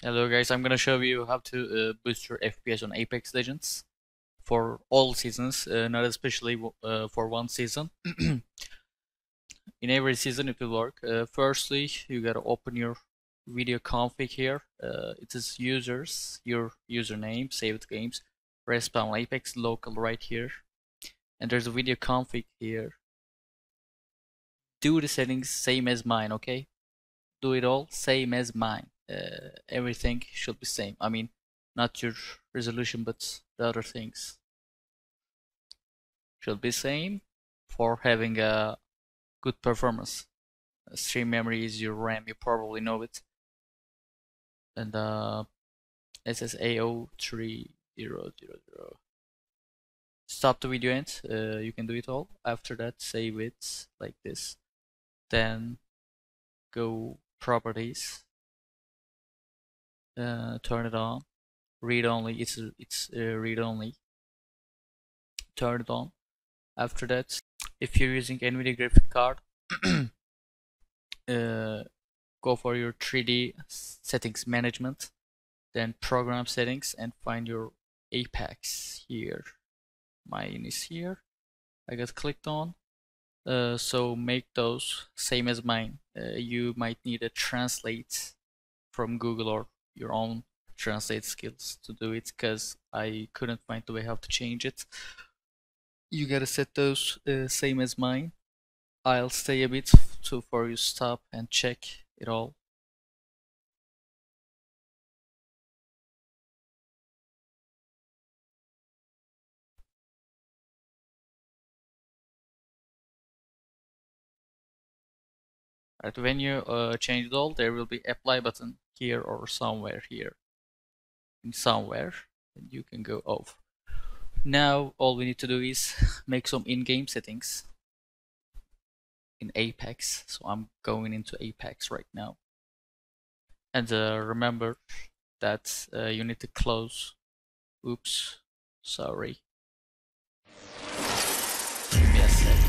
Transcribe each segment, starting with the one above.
Hello guys, I'm gonna show you how to boost your FPS on Apex Legends for all seasons, not especially for one season. In every season it will work. Firstly, you gotta open your video config here. It is users, your username, saved games, respawn Apex local right here, and there's a video config here. Do the settings same as mine, okay? Do it all same as mine. Everything should be same. I mean, not your resolution, but the other things should be same for having a good performance. Stream memory is your RAM, you probably know it. And SSAO3000. Stop the video end. You can do it all. After that, save it like this. Then go properties. Turn it on. Read only. It's read only. Turn it on. After that, if you're using Nvidia graphic card, go for your 3D settings management, then program settings, and find your Apex here. Mine is here. I got clicked on. So make those same as mine. You might need a translate from Google or your own translate skills to do it, because I couldn't find the way how to change it. You gotta set those same as mine. I'll stay a bit for you stop and check it all. Right, when you change it all, there will be apply button here or somewhere here. Somewhere, and you can go off. Now all we need to do is make some in-game settings in Apex. So I'm going into Apex right now. And remember that you need to close. Oops, sorry. Give me a sec.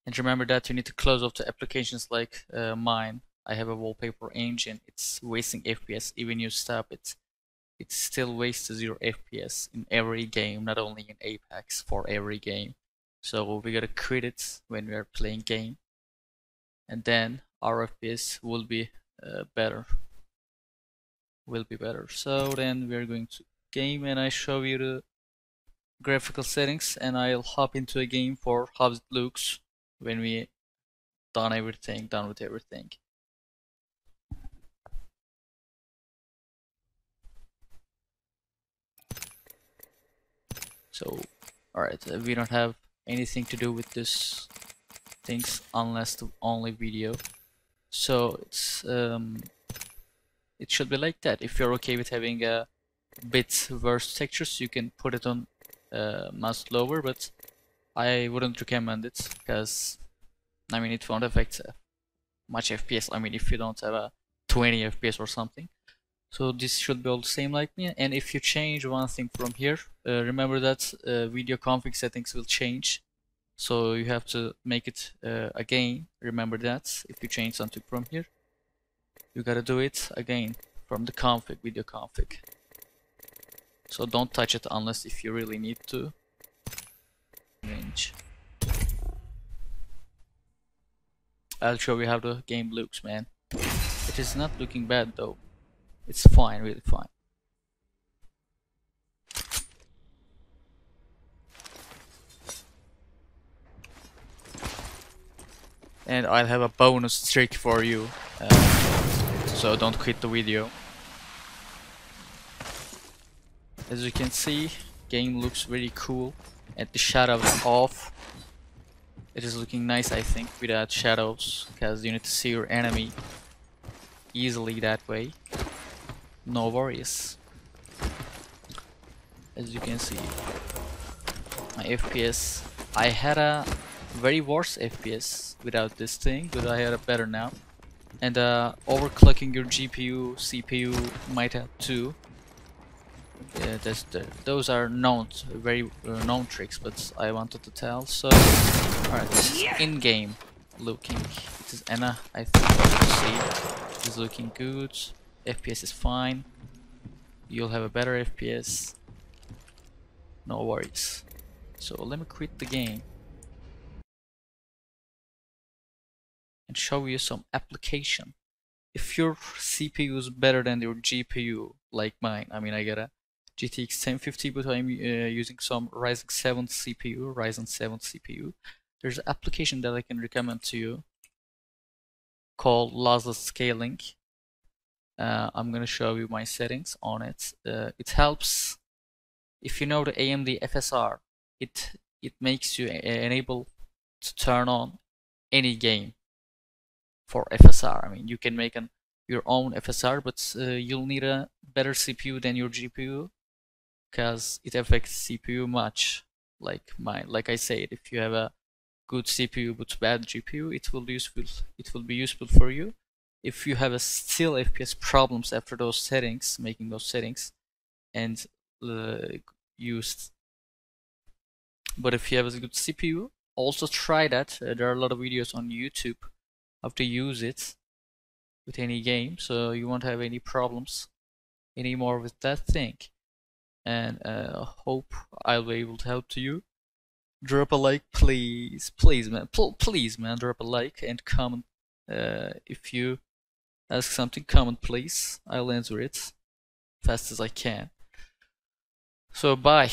And remember that you need to close off the applications like mine. I have a wallpaper engine. It's wasting FPS. Even you stop it, it still wastes your FPS in every game, not only in Apex, for every game. So we gotta quit it when we are playing game, and then our FPS will be better. So then we're going to game, and I show you the graphical settings, and I'll hop into a game for how it looks when we done with everything. So, alright, we don't have anything to do with this things unless the only video. So it's it should be like that. If you're okay with having a bit worse textures, you can put it on much lower, but I wouldn't recommend it, because I mean it won't affect much FPS. I mean, if you don't have a 20 FPS or something. So this should be all the same like me. And if you change one thing from here, remember that video config settings will change. So you have to make it again. Remember that if you change something from here, you gotta do it again from the config, video config. So don't touch it unless if you really need to. Range. I'll show you how the game looks, man. It is not looking bad though. It's fine, really fine. And I'll have a bonus trick for you, so don't quit the video. As you can see, game looks very cool, and the shadows off. It is looking nice, I think, without shadows, because you need to see your enemy easily that way. No worries. As you can see, my FPS, I had a very worse FPS without this thing, but I had a better now. And overclocking your GPU, CPU might have too. those are known, very known tricks, but I wanted to tell. So, alright, this is in-game looking. It is Anna, I think what you see. It is looking good. FPS is fine. You'll have a better FPS. No worries. So let me quit the game and show you some application. If your CPU is better than your GPU, like mine, I mean I got a GTX 1050, but I'm using some Ryzen 7 CPU. There's an application that I can recommend to you called lossless scaling. I'm gonna show you my settings on it. It helps if you know the AMD FSR. It makes you enable to turn on any game for FSR. I mean, you can make your own FSR, but you'll need a better CPU than your GPU because it affects CPU much. Like I said, if you have a good CPU but bad GPU, it will be useful for you. If you have a still FPS problems after those settings, making those settings, and used, but if you have a good CPU, also try that. There are a lot of videos on YouTube how to use it with any game, so you won't have any problems anymore with that thing. And hope I'll be able to help you. Drop a like, please, man, please, man, drop a like and comment. If you ask something, comment, please. I'll answer it fast as I can. So bye.